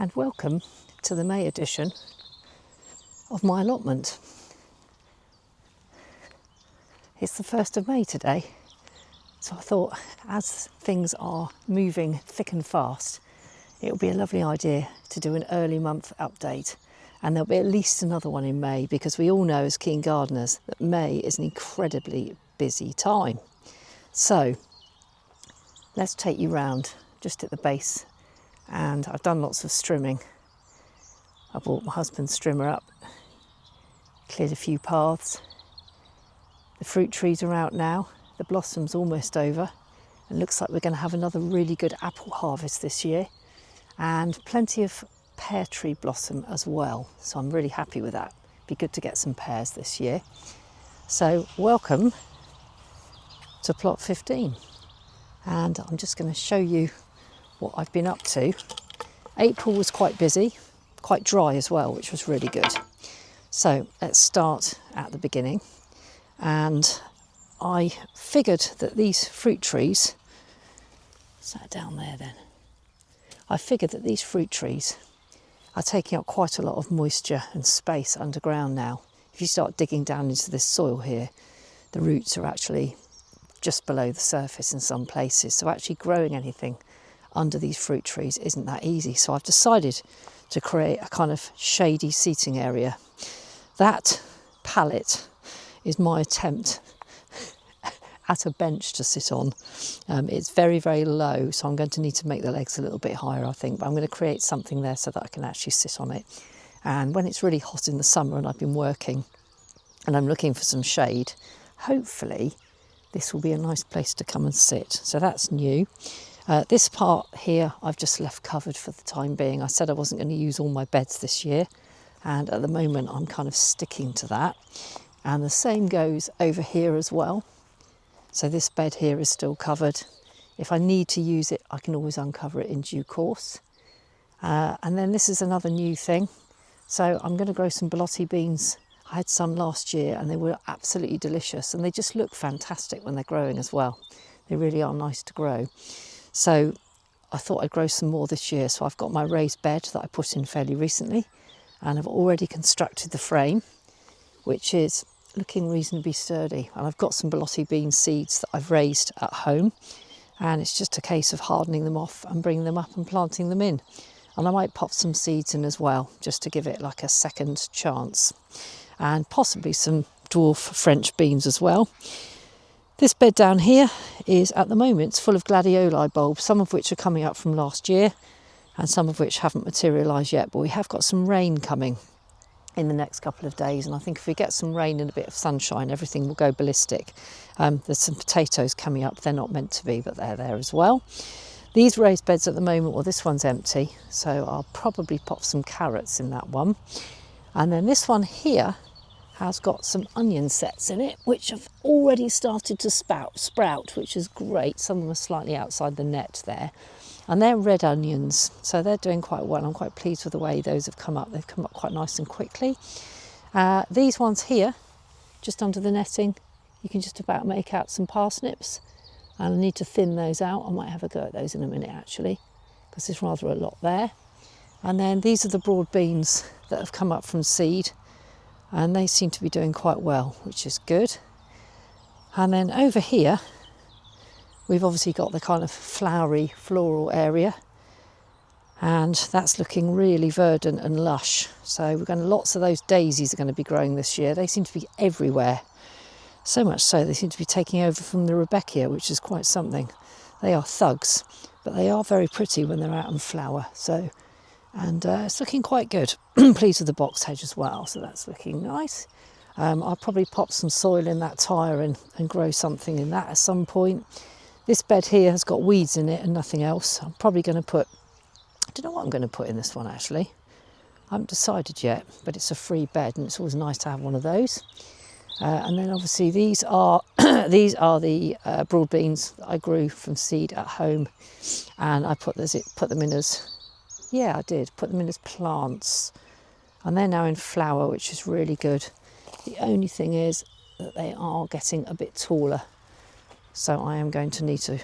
and welcome to the May edition of my allotment. It's the 1st of May today, so I thought as things are moving thick and fast, it would be a lovely idea to do an early month update, and there'll be at least another one in May, because we all know as keen gardeners that May is an incredibly busy time. So let's take you round just at the base, and I've done lots of strimming. I brought my husband's strimmer up, cleared a few paths. The fruit trees are out now, the blossom's almost over, and looks like we're going to have another really good apple harvest this year, and plenty of pear tree blossom as well, so I'm really happy with that. Be good to get some pears this year. So welcome to plot 15, and I'm just going to show you what I've been up to. April was quite busy, quite dry as well, which was really good. So let's start at the beginning, and I figured that these fruit trees, is that down there then? I figured that these fruit trees are taking up quite a lot of moisture and space underground now. If you start digging down into this soil here, the roots are actually just below the surface in some places, so actually growing anything under these fruit trees isn't that easy. So I've decided to create a kind of shady seating area. That pallet is my attempt at a bench to sit on. It's very, very low, so I'm going to need to make the legs a little bit higher, I think, but I'm going to create something there so that I can actually sit on it. And when it's really hot in the summer and I've been working and I'm looking for some shade, hopefully this will be a nice place to come and sit. So that's new. This part here I've just left covered for the time being. I said I wasn't going to use all my beds this year, and at the moment I'm kind of sticking to that. And the same goes over here as well. So this bed here is still covered. If I need to use it, I can always uncover it in due course. And then this is another new thing. So I'm going to grow some borlotti beans. I had some last year and they were absolutely delicious, and they just look fantastic when they're growing as well. They really are nice to grow. So I thought I'd grow some more this year. So I've got my raised bed that I put in fairly recently, and I've already constructed the frame, which is looking reasonably sturdy. And I've got some borlotti bean seeds that I've raised at home, and it's just a case of hardening them off and bringing them up and planting them in. And I might pop some seeds in as well, just to give it like a second chance, and possibly some dwarf French beans as well. This bed down here is at the moment it's full of gladioli bulbs, some of which are coming up from last year and some of which haven't materialised yet, but we have got some rain coming in the next couple of days, and I think if we get some rain and a bit of sunshine, everything will go ballistic. There's some potatoes coming up. They're not meant to be, but they're there as well. These raised beds at the moment, well, this one's empty, so I'll probably pop some carrots in that one. And then this one here has got some onion sets in it, which have already started to sprout, which is great. Some of them are slightly outside the net there, and they're red onions, so they're doing quite well. I'm quite pleased with the way those have come up. They've come up quite nice and quickly. These ones here, just under the netting, you can just about make out some parsnips, and I need to thin those out. I might have a go at those in a minute actually, because there's rather a lot there. And then these are the broad beans that have come up from seed, and they seem to be doing quite well, which is good. And then over here we've obviously got the kind of flowery floral area, and that's looking really verdant and lush. So we're going lots of those daisies are going to be growing this year. They seem to be everywhere, so much so they seem to be taking over from the Rebecca, which is quite something. They are thugs, but they are very pretty when they're out in flower. So and it's looking quite good. Pleased with the box hedge as well, so that's looking nice. I'll probably pop some soil in that tyre and grow something in that at some point. This bed here has got weeds in it and nothing else. I'm probably going to put, I don't know what I'm going to put in this one actually. I haven't decided yet, but it's a free bed and it's always nice to have one of those. And then obviously these are the broad beans that I grew from seed at home, and I put them in as, yeah, I did put them in as plants, and they're now in flower, which is really good. The only thing is that they are getting a bit taller, so I am going to need to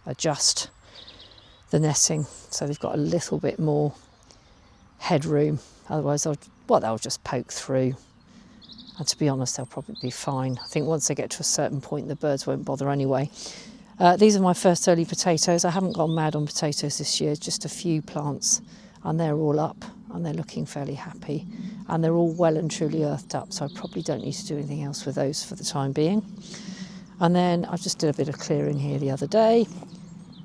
adjust the netting so they've got a little bit more headroom. Otherwise they'll just poke through. And to be honest, they'll probably be fine. I think once they get to a certain point, the birds won't bother anyway. These are my first early potatoes. I haven't gone mad on potatoes this year, just a few plants, and they're all up and they're looking fairly happy. And they're all well and truly earthed up, so I probably don't need to do anything else with those for the time being. And then I just did a bit of clearing here the other day.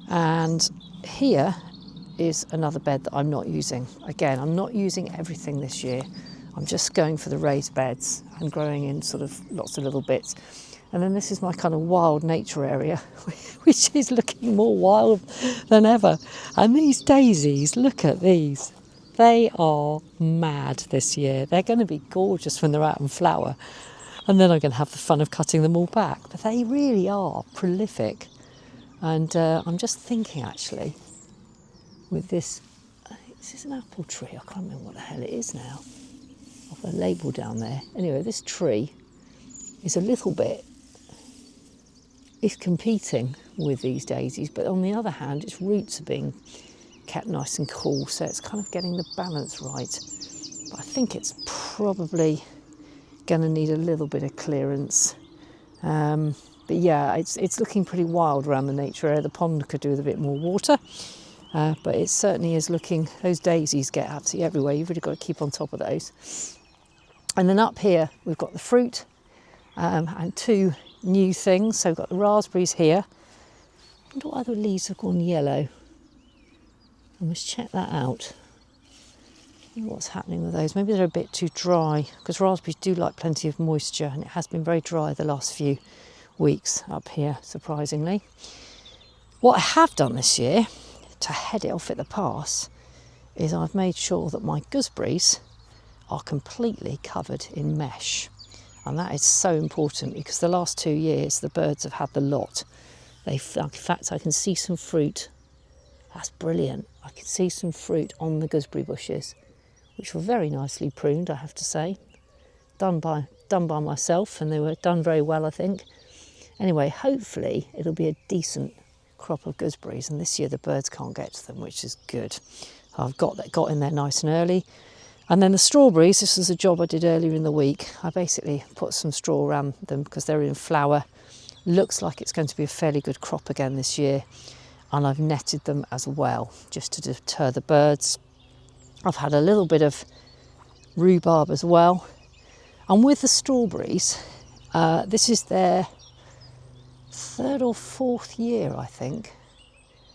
And here is another bed that I'm not using. Again, I'm not using everything this year. I'm just going for the raised beds and growing in sort of lots of little bits. And then this is my kind of wild nature area, which is looking more wild than ever. And these daisies, look at these. They are mad this year. They're going to be gorgeous when they're out in flower. And then I'm going to have the fun of cutting them all back. But they really are prolific. And I'm just thinking, actually, with this, is this an apple tree? I can't remember what the hell it is now. I've got a label down there. Anyway, this tree is a little bit, it's competing with these daisies, but on the other hand, its roots are being kept nice and cool, so it's kind of getting the balance right. But I think it's probably going to need a little bit of clearance. But yeah, it's looking pretty wild around the nature area. The pond could do with a bit more water. But it certainly is looking, those daisies get absolutely everywhere. You've really got to keep on top of those. And then up here, we've got the fruit and two new things. So we've got the raspberries here. I wonder why the leaves have gone yellow. I must check that out. I wonder what's happening with those. Maybe they're a bit too dry, because raspberries do like plenty of moisture, and it has been very dry the last few weeks up here, surprisingly. What I have done this year, to head it off at the pass, is I've made sure that my gooseberries are completely covered in mesh. And that is so important, because the last 2 years the birds have had the lot. In fact, I can see some fruit. That's brilliant. I can see some fruit on the gooseberry bushes, which were very nicely pruned, I have to say. Done by myself, and they were done very well, I think. Anyway, hopefully it'll be a decent crop of gooseberries, and this year the birds can't get to them, which is good. I've got in there nice and early. And then the strawberries, this was a job I did earlier in the week. I basically put some straw around them because they're in flower. Looks like it's going to be a fairly good crop again this year. And I've netted them as well, just to deter the birds. I've had a little bit of rhubarb as well. And with the strawberries, this is their 3rd or 4th year, I think.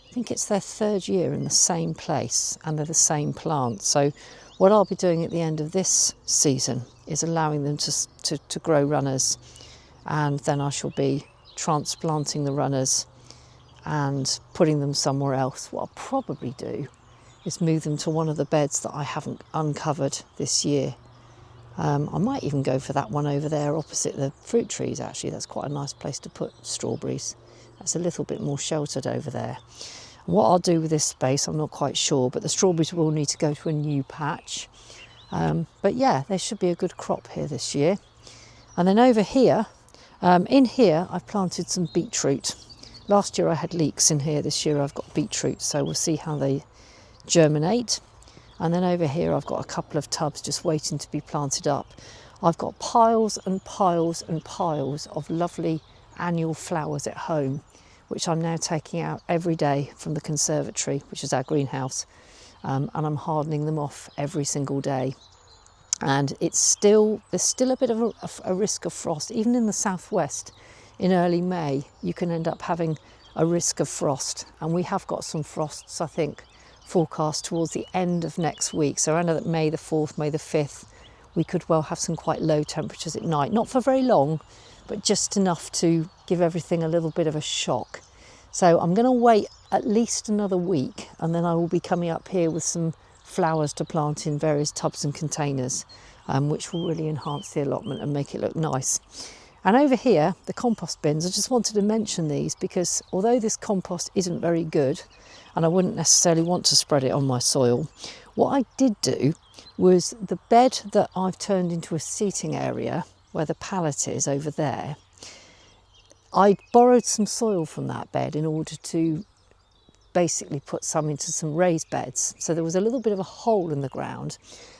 I think it's their 3rd year in the same place, and they're the same plant. So what I'll be doing at the end of this season is allowing them to grow runners, and then I shall be transplanting the runners and putting them somewhere else. What I'll probably do is move them to one of the beds that I haven't uncovered this year. I might even go for that one over there opposite the fruit trees, actually. That's quite a nice place to put strawberries. That's a little bit more sheltered over there. And what I'll do with this space, I'm not quite sure, but the strawberries will need to go to a new patch. But yeah, there should be a good crop here this year. And then over here, in here, I've planted some beetroot. Last year I had leeks in here. This year I've got beetroot, so we'll see how they germinate. And then over here I've got a couple of tubs just waiting to be planted up. I've got piles and piles and piles of lovely annual flowers at home, which I'm now taking out every day from the conservatory, which is our greenhouse, and I'm hardening them off every single day. And there's still a bit of a risk of frost. Even in the southwest in early May, you can end up having a risk of frost, and we have got some frosts, I think, forecast towards the end of next week. So around May the 4th, May the 5th, we could well have some quite low temperatures at night. Not for very long, but just enough to give everything a little bit of a shock. So I'm going to wait at least another week, and then I will be coming up here with some flowers to plant in various tubs and containers, which will really enhance the allotment and make it look nice. And over here, the compost bins, I just wanted to mention these because although this compost isn't very good, and I wouldn't necessarily want to spread it on my soil, what I did do was the bed that I've turned into a seating area, where the pallet is over there, I borrowed some soil from that bed in order to basically put some into some raised beds. So there was a little bit of a hole in the ground.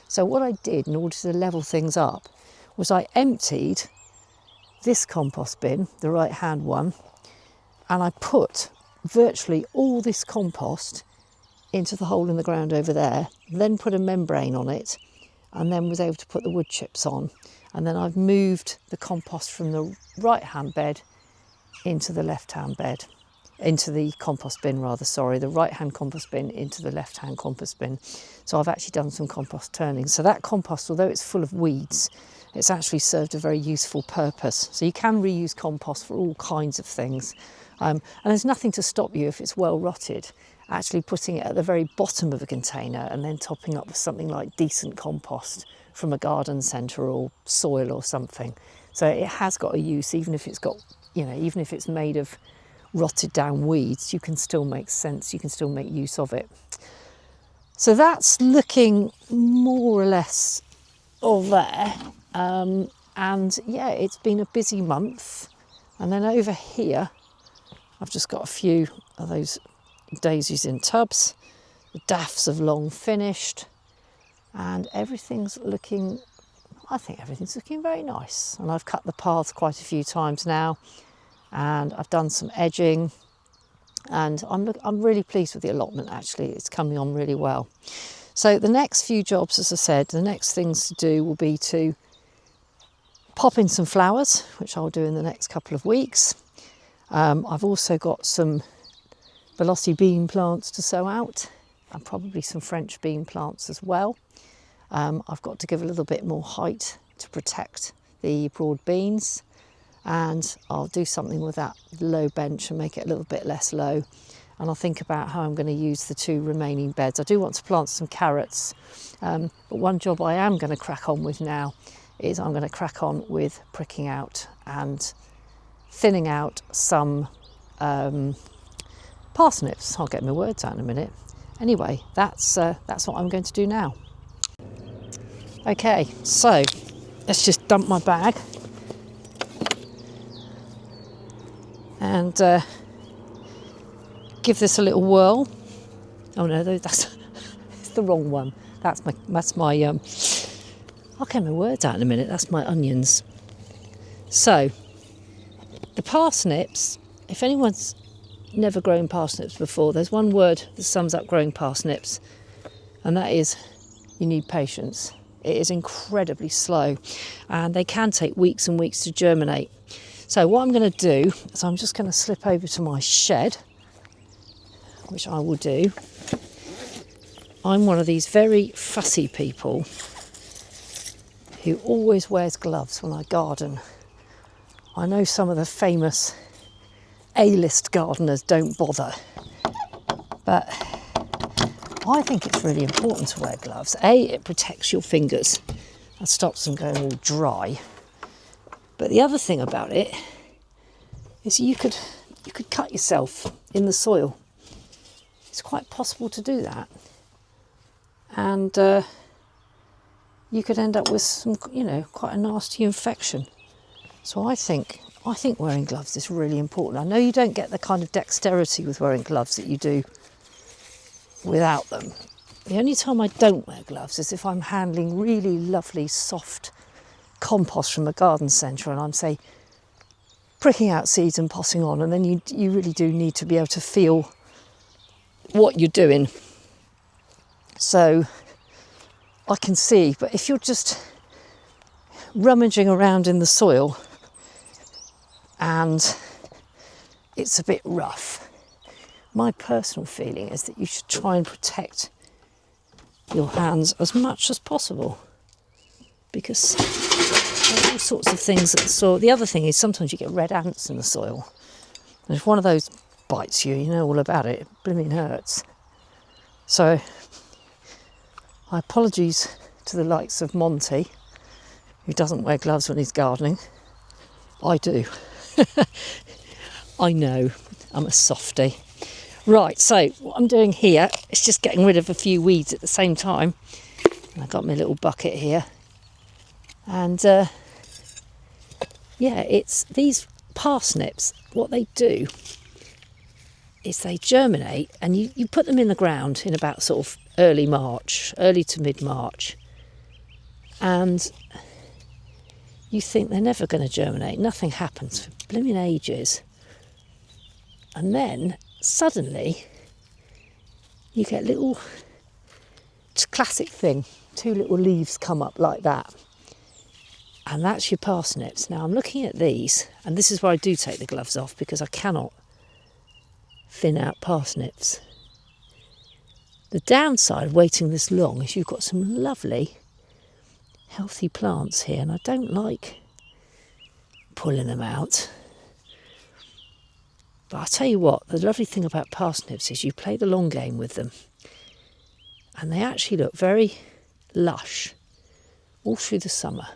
So what I did in order to level things up was I emptied this compost bin, the right hand one, and I put virtually all this compost into the hole in the ground over there, then put a membrane on it, and then was able to put the wood chips on. And then I've moved the compost from the right hand bed into the left hand bed, into the compost bin rather, sorry, the right hand compost bin into the left hand compost bin. So I've actually done some compost turning. So that compost, although it's full of weeds, it's actually served a very useful purpose. So you can reuse compost for all kinds of things. And there's nothing to stop you, if it's well rotted, actually putting it at the very bottom of a container and then topping up with something like decent compost from a garden centre or soil or something. So it has got a use, even if it's got, you know, even if it's made of rotted down weeds, you can still make sense, you can still make use of it. So that's looking more or less all there. And yeah, it's been a busy month. And then over here, I've just got a few of those daisies in tubs. The daffs have long finished, and everything's looking, I think everything's looking very nice. And I've cut the paths quite a few times now, and I've done some edging, and I'm really pleased with the allotment. Actually, it's coming on really well. So the next few jobs, as I said, the next things to do will be to pop in some flowers, which I'll do in the next couple of weeks. I've also got some velocity bean plants to sow out, and probably some French bean plants as well. I've got to give a little bit more height to protect the broad beans, and I'll do something with that low bench and make it a little bit less low. And I'll think about how I'm going to use the 2 remaining beds. I do want to plant some carrots, but one job I am going to crack on with now is I'm going to crack on with pricking out and thinning out some parsnips. I'll get my words out in a minute. Anyway, that's what I'm going to do now. Okay, so let's just dump my bag and give this a little whirl. Oh no, that's it's the wrong one. That's my I'll get my words out in a minute. That's my onions. So the parsnips, if anyone's never grown parsnips before, there's one word that sums up growing parsnips, and that is you need patience. It is incredibly slow, and they can take weeks and weeks to germinate. So what I'm going to do is I'm just going to slip over to my shed, which I will do. I'm one of these very fussy people who always wears gloves when I garden. I know some of the famous A-list gardeners don't bother, but I think it's really important to wear gloves. A, it protects your fingers and stops them going all dry. But the other thing about it is you could cut yourself in the soil. It's quite possible to do that, and you could end up with some, quite a nasty infection. So I think wearing gloves is really important. I know you don't get the kind of dexterity with wearing gloves that you do without them. The only time I don't wear gloves is if I'm handling really lovely, soft compost from a garden centre and I'm, say, pricking out seeds and potting on, and then you really do need to be able to feel what you're doing. So I can see, but if you're just rummaging around in the soil and it's a bit rough, my personal feeling is that you should try and protect your hands as much as possible, because there's all sorts of things that the soil. The other thing is sometimes you get red ants in the soil, and if one of those bites you, you know all about it. It blooming hurts. So my apologies to the likes of Monty, who doesn't wear gloves when he's gardening. I do. I know, I'm a softie. Right, so what I'm doing here is just getting rid of a few weeds at the same time. And I've got my little bucket here. And yeah, it's these parsnips, what they do is they germinate, and you put them in the ground in about sort of early to mid-March, and you think they're never going to germinate. Nothing happens for blooming ages. And then suddenly you get little, it's a classic thing, 2 little leaves come up like that. And that's your parsnips. Now I'm looking at these, and this is where I do take the gloves off, because I cannot thin out parsnips. The downside of waiting this long is you've got some lovely healthy plants here, and I don't like pulling them out. But I'll tell you what, the lovely thing about parsnips is you play the long game with them, and they actually look very lush all through the summer.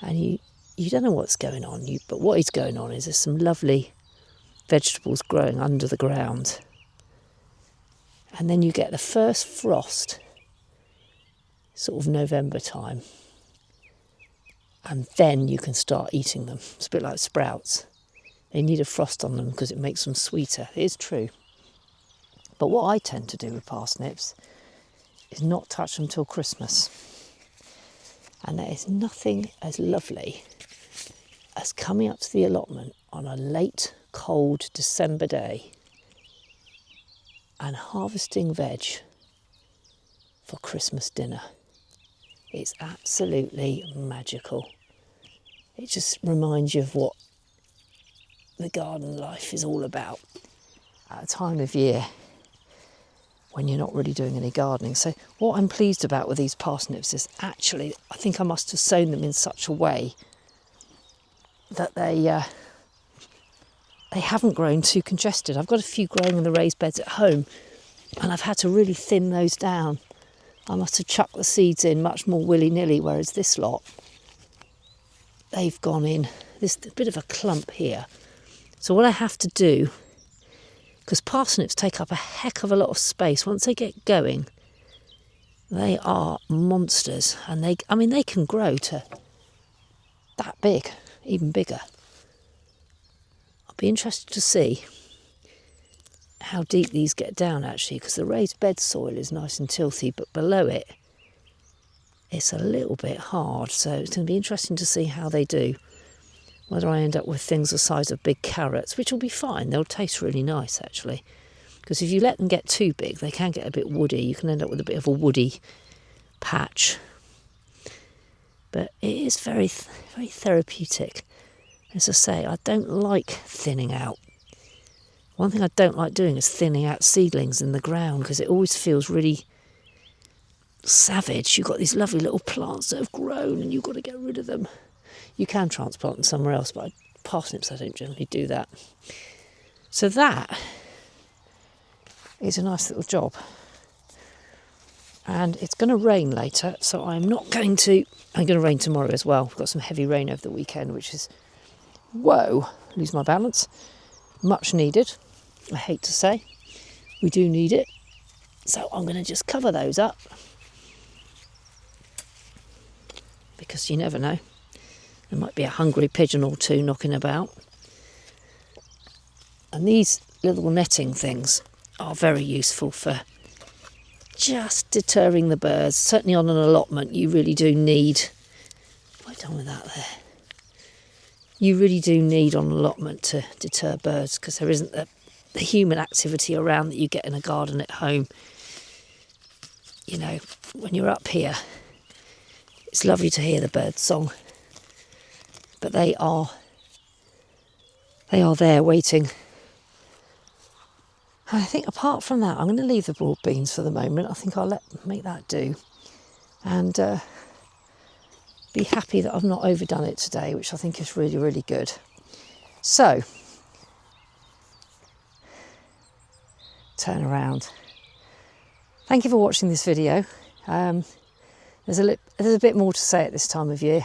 And you don't know what's going on, but what is going on is there's some lovely vegetables growing under the ground. And then you get the first frost, sort of November time. And then you can start eating them. It's a bit like sprouts. They need a frost on them because it makes them sweeter. It is true. But what I tend to do with parsnips is not touch them till Christmas. And there is nothing as lovely as coming up to the allotment on a late, cold December day and harvesting veg for Christmas dinner. It's absolutely magical. It just reminds you of what the garden life is all about at a time of year when you're not really doing any gardening. So what I'm pleased about with these parsnips is actually, I think I must have sown them in such a way that they haven't grown too congested. I've got a few growing in the raised beds at home, and I've had to really thin those down. I must have chucked the seeds in much more willy-nilly, whereas this lot, they've gone in. There's a bit of a clump here. So what I have to do, because parsnips take up a heck of a lot of space, once they get going, they are monsters. And they can grow to that big, even bigger. I'll be interested to see how deep these get down, actually, because the raised bed soil is nice and tilthy, but below it, it's a little bit hard. So it's going to be interesting to see how they do. Whether I end up with things the size of big carrots, which will be fine. They'll taste really nice, actually. Because if you let them get too big, they can get a bit woody. You can end up with a bit of a woody patch. But it is very, very therapeutic. As I say, I don't like thinning out. One thing I don't like doing is thinning out seedlings in the ground, because it always feels really savage. You've got these lovely little plants that have grown and you've got to get rid of them. You can transplant them somewhere else, but parsnips, I don't generally do that. So that is a nice little job. And it's going to rain later, so I'm going to rain tomorrow as well. We've got some heavy rain over the weekend, which is, whoa, lose my balance. Much needed, I hate to say. We do need it. So I'm going to just cover those up, because you never know. There might be a hungry pigeon or two knocking about. And these little netting things are very useful for just deterring the birds. Certainly on an allotment, you really do need... What have I done with that there? You really do need on an allotment to deter birds, because there isn't the human activity around that you get in a garden at home. You know, when you're up here, it's lovely to hear the bird song. But they are there waiting. And I think apart from that, I'm going to leave the broad beans for the moment. I think I'll make that do. And be happy that I've not overdone it today, which I think is really, really good. So, turn around. Thank you for watching this video. There's a bit more to say at this time of year.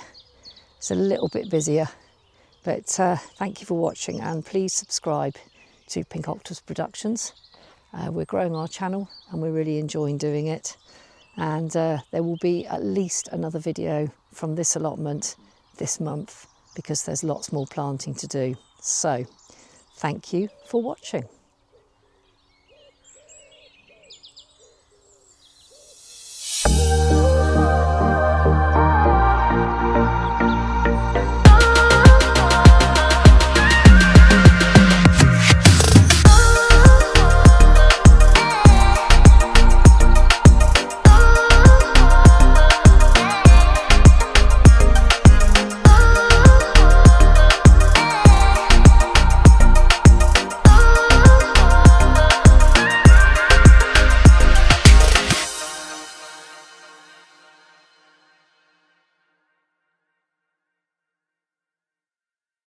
It's a little bit busier, but thank you for watching, and please subscribe to Pink Octopus Productions. We're growing our channel and we're really enjoying doing it, and there will be at least another video from this allotment this month, because there's lots more planting to do. So Thank you for watching.